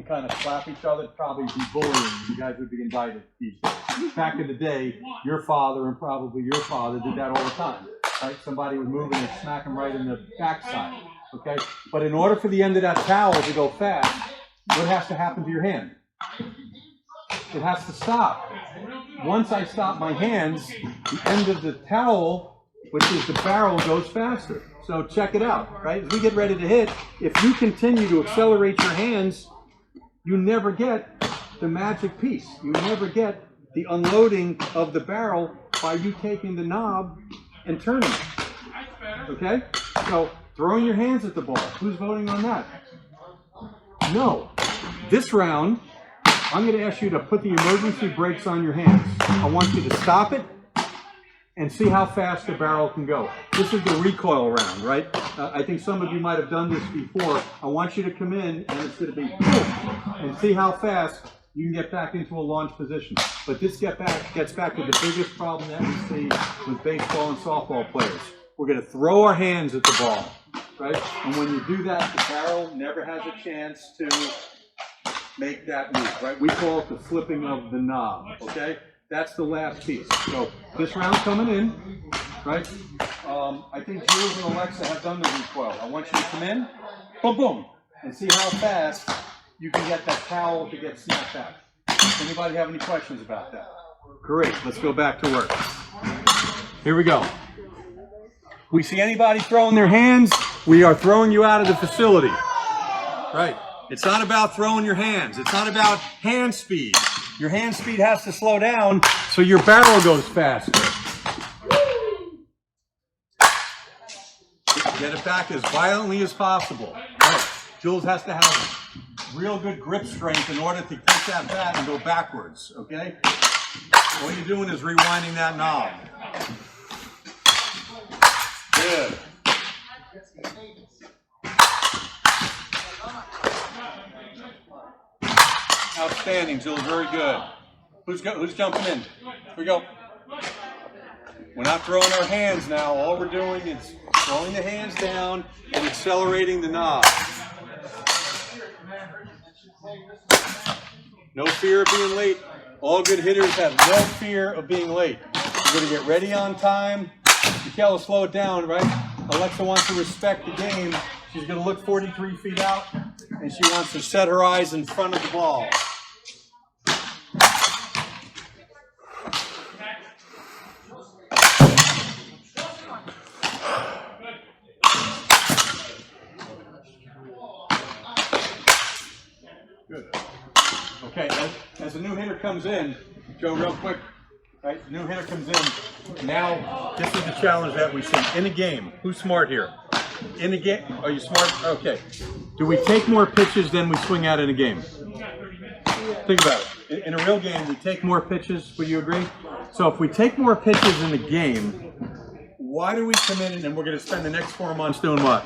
and kind of slap each other, it'd probably be bullying. You guys would be indicted these days. Back in the day, your father and probably your father did that all the time. Right? Somebody would move and smack them right in the backside. Okay? But in order for the end of that towel to go fast, what has to happen to your hand? It has to stop. Once I stop my hands, the end of the towel, which is the barrel, goes faster. So check it out, right? As we get ready to hit, if you continue to accelerate your hands, you never get the magic piece. You never get the unloading of the barrel by you taking the knob and turning it. Okay? So throwing your hands at the ball. Who's voting on that? No. This round, I'm going to ask you to put the emergency brakes on your hands. I want you to stop it and see how fast the barrel can go. This is the recoil round, right? I think some of you might have done this before. I want you to come in and it's going to be boom, and see how fast you can get back into a launch position. But this gets back to the biggest problem that we see with baseball and softball players. We're going to throw our hands at the ball, right? And when you do that, the barrel never has a chance to make that move, right? We call it the flipping of the knob, okay? That's the last piece. So this round coming in, right? I think Jules and Alexa have done the recoil. I want you to come in, boom, boom, and see how fast you can get that towel to get snapped out. Anybody have any questions about that? Great, let's go back to work. Here we go. We see anybody throwing their hands, we are throwing you out of the facility. Right. It's not about throwing your hands. It's not about hand speed. Your hand speed has to slow down so your barrel goes faster. Get it back as violently as possible. Right. Jules has to have real good grip strength in order to kick that bat and go backwards, okay? All you're doing is rewinding that knob. Good. Outstanding, Jules. Very good. Who's jumping in? Here we go. We're not throwing our hands now. All we're doing is throwing the hands down and accelerating the knob. No fear of being late. All good hitters have no fear of being late. We're going to get ready on time. Michaela, slow it down, right? Alexa wants to respect the game. She's going to look 43 feet out, and she wants to set her eyes in front of the ball. Good. Okay, as the new hitter comes in, Joe, real quick, right? The new hitter comes in. Now, this is the challenge that we see in a game. Who's smart here? In a game, are you smart? Okay. Do we take more pitches than we swing at in a game? Think about it. In a real game, we take more pitches. Would you agree? So if we take more pitches in a game, why do we come in and we're going to spend the next 4 months doing what?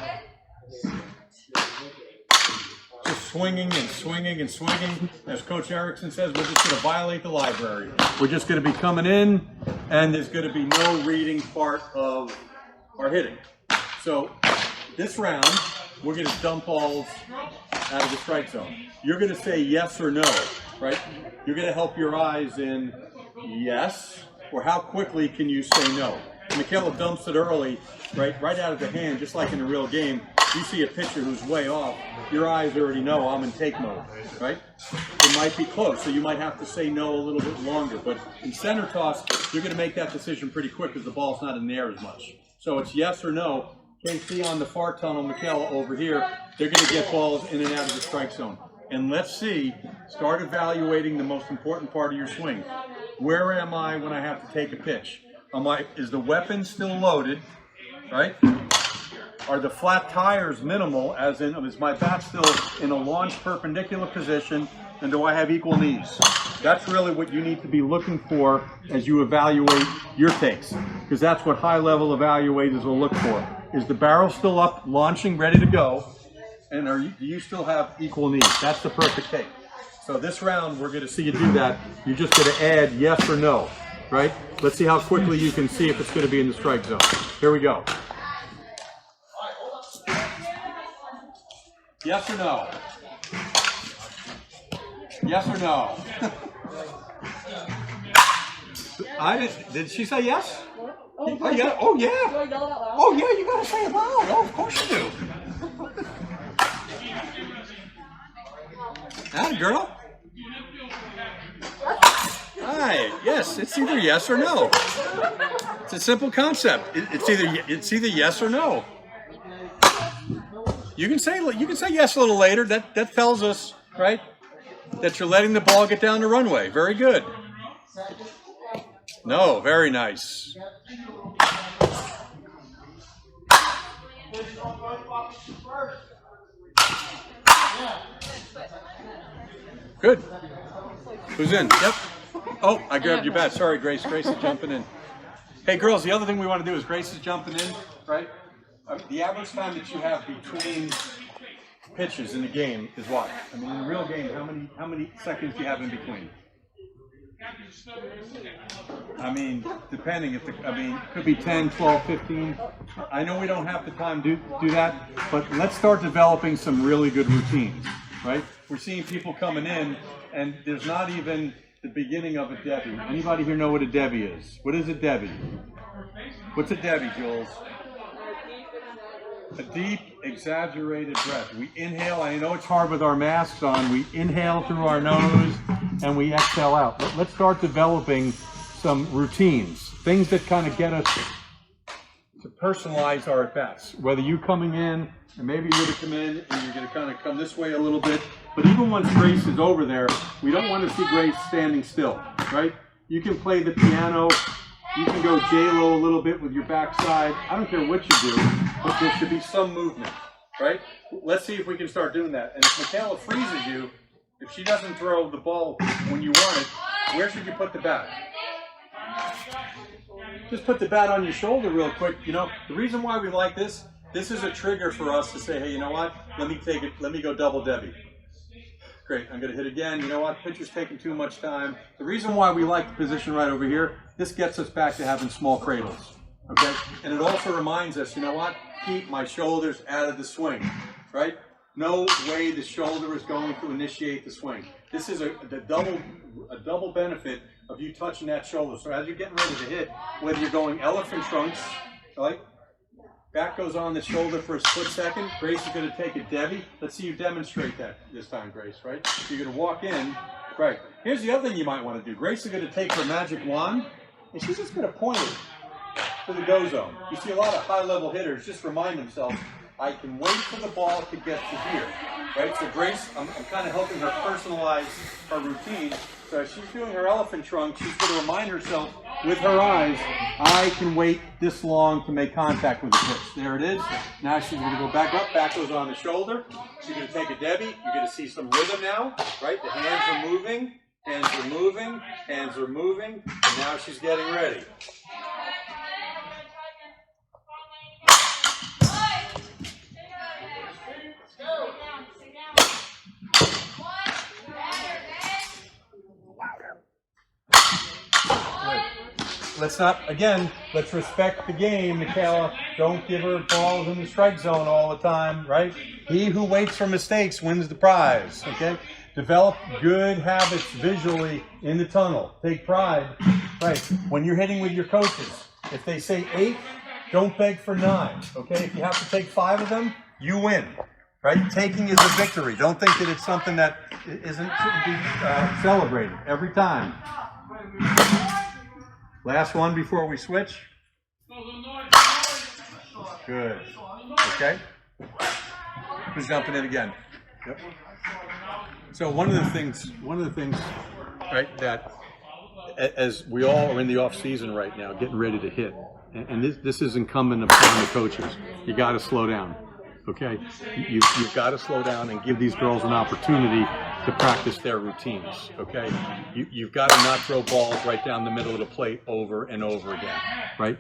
Just swinging and swinging and swinging. As Coach Erickson says, we're just going to violate the library. We're just going to be coming in, and there's going to be no reading part of our hitting. So this round, we're going to dump balls out of the strike zone. You're going to say yes or no, right? You're going to help your eyes in yes, or how quickly can you say no? Michaela dumps it early, right out of the hand, just like in a real game. You see a pitcher who's way off, your eyes already know I'm in take mode, right? It might be close, so you might have to say no a little bit longer. But in center toss, you're going to make that decision pretty quick because the ball's not in the air as much. So it's yes or no. KC on the far tunnel, Michaela over here, they're going to get balls in and out of the strike zone. And let's see, start evaluating the most important part of your swing. Where am I when I have to take a pitch? Is the weapon still loaded, right? Are the flat tires minimal, as in, is my bat still in a launch perpendicular position, and do I have equal knees? That's really what you need to be looking for as you evaluate your takes, because that's what high-level evaluators will look for. Is the barrel still up, launching, ready to go, and do you still have equal knees? That's the perfect take. So this round, we're going to see you do that. You're just going to add yes or no, right? Let's see how quickly you can see if it's going to be in the strike zone. Here we go. Yes or no? Yes or no? Did she say yes? Oh yeah. Oh yeah. Oh yeah. You gotta say it loud. Oh, of course you do. Atta girl. Hi. Yes. It's either yes or no. It's a simple concept. It's either yes or no. You can say yes a little later. That tells us, right, that you're letting the ball get down the runway. Very good. No, very nice. Good. Who's in? Yep. Oh, I grabbed your bat. Sorry, Grace. Grace is jumping in. Hey, girls, the other thing we want to do is Grace is jumping in, right? The average time that you have between pitches in the game is what? I mean, in a real game, how many seconds do you have in between? I mean, depending it could be 10, 12, 15. I know we don't have the time to do that, but let's start developing some really good routines, right? We're seeing people coming in, and there's not even the beginning of a Debbie. Anybody here know what a Debbie is? What is a Debbie? What's a Debbie, Jules? A deep, exaggerated breath. We inhale. I know it's hard with our masks on. We inhale through our nose and we exhale out. Let's start developing some routines, things that kind of get us to personalize our at-bats. Whether you coming in, and maybe you're going to come in and you're going to kind of come this way a little bit, but even once Grace is over there, we don't want to see Grace standing still, right? You can play the piano. You can go J-Lo a little bit with your backside. I don't care what you do, but there should be some movement, right? Let's see if we can start doing that. And if Michaela freezes you, if she doesn't throw the ball when you want it, where should you put the bat? Just put the bat on your shoulder real quick. You know, the reason why we like this is a trigger for us to say, hey, you know what? Let me take it. Let me go double Debbie. Great, I'm going to hit again. You know what? Pitcher's taking too much time. The reason why we like the position right over here, this gets us back to having small cradles, okay? And it also reminds us, you know what? Keep my shoulders out of the swing, right? No way the shoulder is going to initiate the swing. This is a double benefit of you touching that shoulder. So as you're getting ready to hit, whether you're going elephant trunks, right? Back goes on the shoulder for a split second. Grace is going to take a Debbie. Let's see you demonstrate that this time, Grace, right? So you're going to walk in. Right. Here's the other thing you might want to do. Grace is going to take her magic wand, and she's just going to point it to the go zone. You see a lot of high-level hitters just remind themselves, I can wait for the ball to get to here. Right? So Grace, I'm kind of helping her personalize her routine. So as she's doing her elephant trunk, she's going to remind herself with her eyes, I can wait this long to make contact with the pitch. There it is. Now she's going to go back up. Back goes on the shoulder. She's going to take a Debbie. You're going to see some rhythm now, right? The hands are moving. Hands are moving. Hands are moving. And now she's getting ready. Let's respect the game, Michaela. Don't give her balls in the strike zone all the time, right? He who waits for mistakes wins the prize, okay? Develop good habits visually in the tunnel. Take pride, right? When you're hitting with your coaches, if they say 8, don't beg for 9, okay? If you have to take 5 of them, you win, right? Taking is a victory. Don't think that it's something that shouldn't be celebrated every time. Last one before we switch. Good. Okay. Who's jumping in again? Yep. So one of the things, right, that as we all are in the off season right now, getting ready to hit, and this is incumbent upon the coaches. You got to slow down. Okay, you've got to slow down and give these girls an opportunity to practice their routines. Okay, you've got to not throw balls right down the middle of the plate over and over again. Right,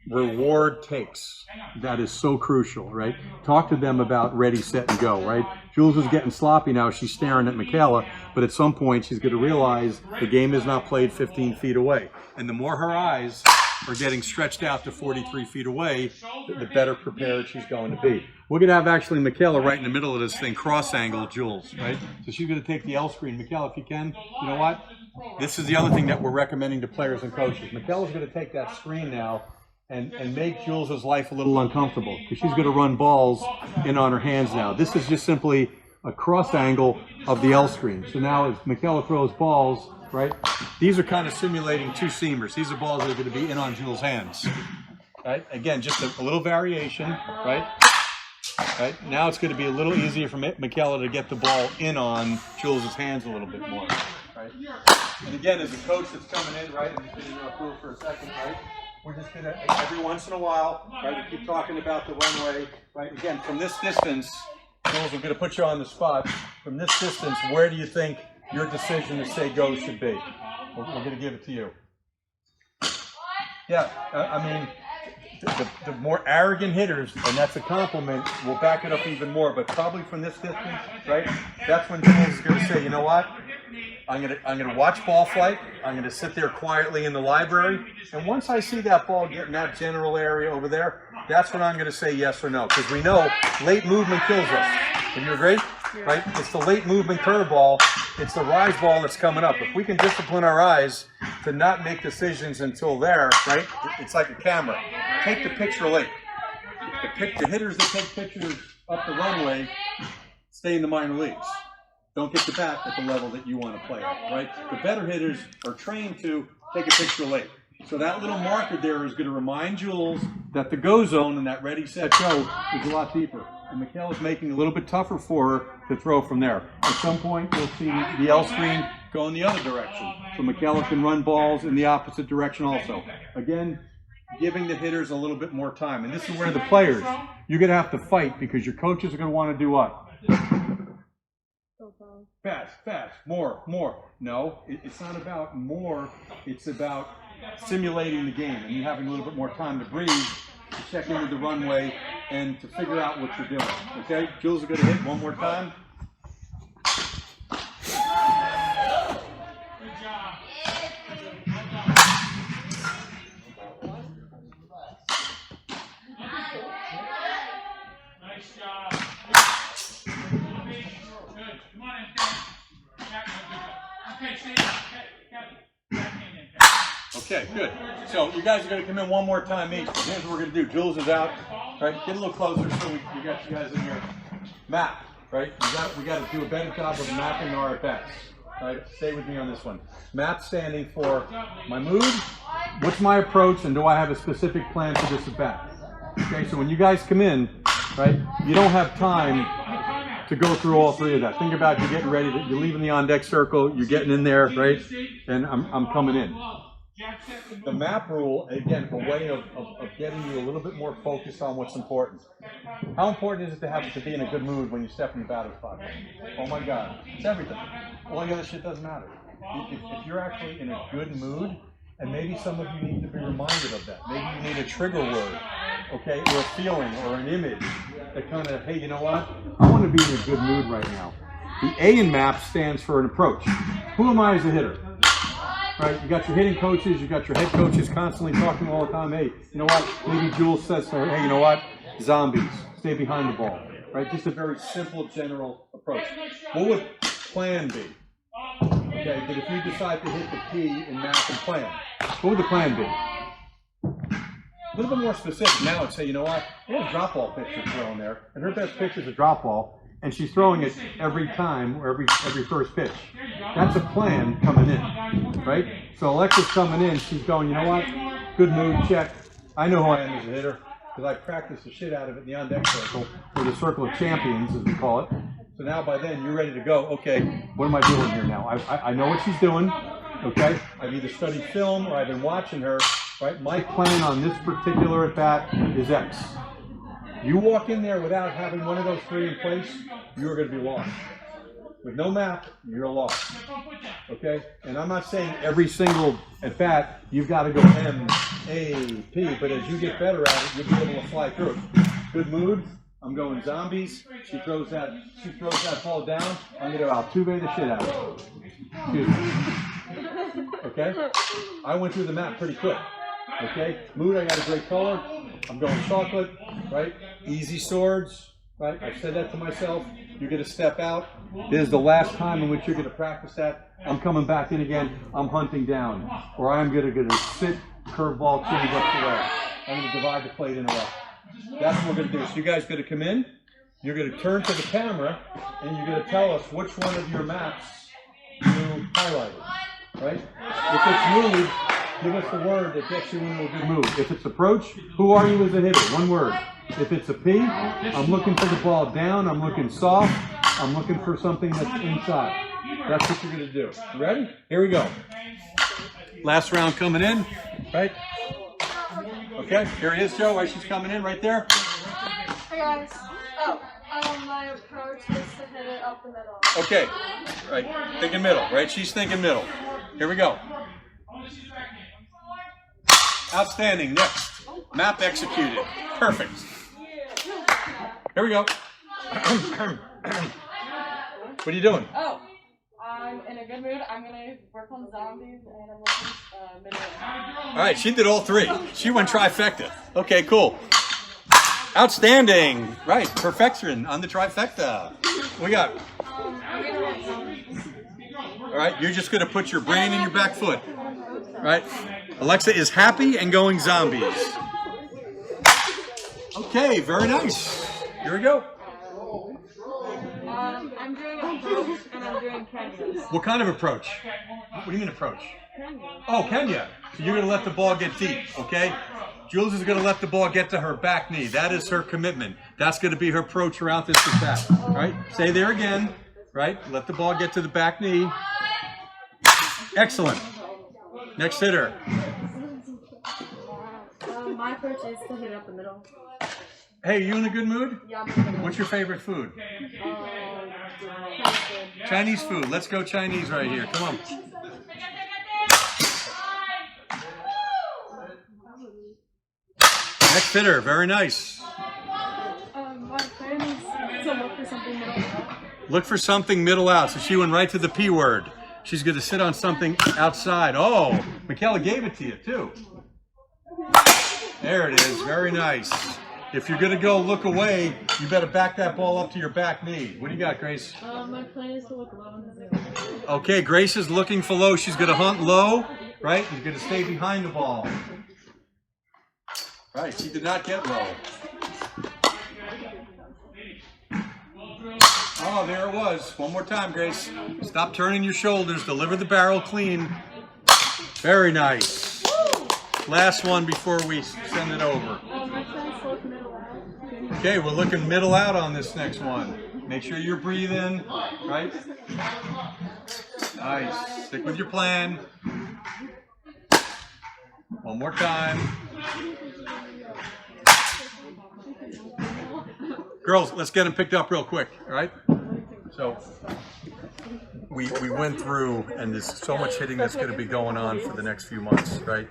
reward takes. That is so crucial. Right, talk to them about ready, set, and go. Right, Jules is getting sloppy now. She's staring at Michaela, but at some point she's going to realize the game is not played 15 feet away, and the more her eyes are getting stretched out to 43 feet away, the better prepared she's going to be. We're going to have actually Michaela right in the middle of this thing, cross-angle Jules, right? So she's going to take the L screen. Michaela, if you can, you know what? This is the other thing that we're recommending to players and coaches. Michaela's going to take that screen now and make Jules' life a little uncomfortable because she's going to run balls in on her hands now. This is just simply a cross angle of the L screen. So now as Michaela throws balls, right, these are kind of simulating two seamers. These are balls that are going to be in on Jules' hands. Right? Again, just a little variation, right? Right? Now it's going to be a little easier for Michaela to get the ball in on Jules' hands a little bit more. Right? And again, as a coach that's coming in, right, I'm just going to cool for a second, right? We're just going to, every once in a while, right, we keep talking about the runway, right? Again, from this distance, Jules, we're going to put you on the spot. From this distance, where do you think your decision to say go should be? We're going to give it to you. Yeah, I mean, the more arrogant hitters, and that's a compliment, will back it up even more, but probably from this distance, right, that's when Jules is going to say, you know what? I'm gonna watch ball flight. I'm gonna sit there quietly in the library, and once I see that ball get in that general area over there, that's when I'm gonna say yes or no, because we know late movement kills us. Would you agree? Right? It's the late movement curveball. It's the rise ball that's coming up. If we can discipline our eyes to not make decisions until there, right? It's like a camera. Take the picture late. The hitters that take pictures up the runway stay in the minor leagues. Don't get the bat at the level that you want to play at, right? The better hitters are trained to take a picture late. So that little marker there is going to remind Jules that the go zone and that ready, set, go is a lot deeper. And Michaela's making it a little bit tougher for her to throw from there. At some point, you'll see the L screen go in the other direction. So Michaela can run balls in the opposite direction also. Again, giving the hitters a little bit more time. And this is where the players, you're going to have to fight because your coaches are going to want to do what? Fast, more. No, it's not about more. It's about simulating the game and you having a little bit more time to breathe, to check in with the runway, and to figure out what you're doing. Okay, Jules is going to hit one more time. Good job. Nice job. Good. Come on in, okay, stay down. Okay, good. So you guys are going to come in one more time each. Here's what we're going to do. Jules is out. Right, get a little closer so we got you guys in here. Map, right? We got to do a better job of mapping our at bats. Right, stay with me on this one. Map standing for my mood, what's my approach, and do I have a specific plan for this at bat? Okay, so when you guys come in, right, you don't have time to go through all three of that. Think about you getting ready, you're leaving the on-deck circle, you're getting in there, right, and I'm coming in. The map rule, again, a way of getting you a little bit more focused on what's important. How important is it to be in a good mood when you step in the batter's box? Oh my God, it's everything. All the other shit doesn't matter. If you're actually in a good mood, and maybe some of you need to be reminded of that. Maybe you need a trigger word, okay, or a feeling, or an image that kind of, hey, you know what? I want to be in a good mood right now. The A in MAP stands for an approach. Who am I as a hitter? Right? You got your hitting coaches, you got your head coaches constantly talking all the time. Hey, you know what? Maybe Jules says to her, hey, you know what? Zombies, stay behind the ball. Right? Just a very simple, general approach. What would plan be? Okay, but if you decide to hit the P in MAP and plan, what would the plan be? A little bit more specific. Now I'd say, you know what? There's a drop ball pitch you're throwing there, and her best pitch is a drop ball, and she's throwing it every time or every first pitch. That's a plan coming in, right? So Alexa's coming in, she's going, you know what? Good mood, check. I know who I am as a hitter because I practiced the shit out of it in the on-deck circle, or the circle of champions, as we call it. So now by then you're ready to go. Okay, what am I doing here now? I know what she's doing. Okay, I've either studied film or I've been watching her. Right, my plan on this particular at bat is X. You walk in there without having one of those three in place, you're going to be lost. With no map, you're lost. Okay? And I'm not saying every single at bat you've got to go M, A, P, but as you get better at it, you'll be able to fly through it. Good mood. I'm going zombies. She throws that ball down. I'm going to Altuve the shit out of it. Excuse me. Okay? I went through the map pretty quick. Okay, mood, I got a great color. I'm going chocolate, right? Easy swords, right? I said that to myself. You're going to step out. This is the last time in which you're going to practice that. I'm coming back in again. I'm hunting down. Or I'm going to sit, curveball, change up the way. I'm going to divide the plate in a row. That's what we're going to do. So you guys are going to come in. You're going to turn to the camera, and you're going to tell us which one of your maps you highlighted, right? If it's mood, give us the word that gets you into a good mood. If it's approach, who are you as a hitter? One word. If it's a P, I'm looking for the ball down. I'm looking soft. I'm looking for something that's inside. That's what you're going to do. You ready? Here we go. Last round coming in, right? Okay, here it is, Joe. Right, she's coming in right there. Hey guys. Oh, my approach is to hit it up the middle. Okay, right. Thinking middle, right? She's thinking middle. Here we go. Outstanding. Next. Map executed. Perfect. Here we go. What are you doing? Oh, I'm in a good mood. I'm gonna work on zombies and I'm working middle. All right, she did all three. She went trifecta. Okay, cool. Outstanding. Right, perfection on the trifecta. We got. I'm gonna work zombies. All right, you're just going to put your brain in your back foot. Right? Alexa is happy and going zombies. Okay, very nice. Here we go. I'm doing approach and I'm doing Kenyas. What kind of approach? What do you mean approach? Kenya. Oh, Kenya. So you're going to let the ball get deep, okay? Jules is going to let the ball get to her back knee. That is her commitment. That's going to be her approach throughout this attack. Right? Stay there again. Right? Let the ball get to the back knee. Excellent. Next hitter. My approach is to hit it up the middle. Hey, you in a good mood? Yeah, I'm in the middle. What's your favorite food? Chinese food. Chinese food. Let's go Chinese right here. Come on. Next hitter. Very nice. My plan is to look for something middle out. Look for something middle out. So she went right to the P word. She's going to sit on something outside. Oh, Michaela gave it to you too. There it is. Very nice. If you're going to go look away, you better back that ball up to your back knee. What do you got, Grace? My plan is to look low in the zone. Okay, Grace is looking for low. She's going to hunt low, right? She's going to stay behind the ball. Right, she did not get low. Oh, there it was. One more time, Grace. Stop turning your shoulders. Deliver the barrel clean. Very nice. Last one before we send it over. My plan is to look middle out. Okay, we're looking middle out on this next one. Make sure you're breathing, right? Nice. Stick with your plan. One more time. Girls, let's get them picked up real quick, all right? So we went through, and there's so much hitting that's going to be going on for the next few months, right?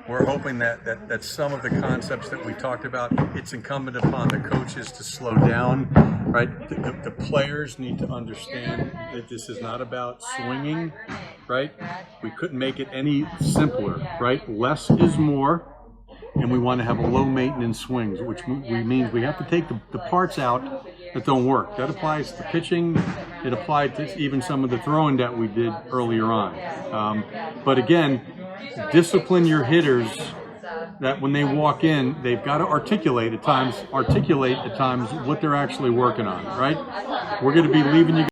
We're hoping that some of the concepts that we talked about, it's incumbent upon the coaches to slow down, right? The players need to understand that this is not about swinging, right? We couldn't make it any simpler, right? Less is more. And we want to have a low maintenance swings, which means we have to take the parts out that don't work. That applies to pitching. It applied to even some of the throwing that we did earlier on. But again, discipline your hitters that when they walk in, they've got to articulate at times what they're actually working on, right? We're going to be leaving you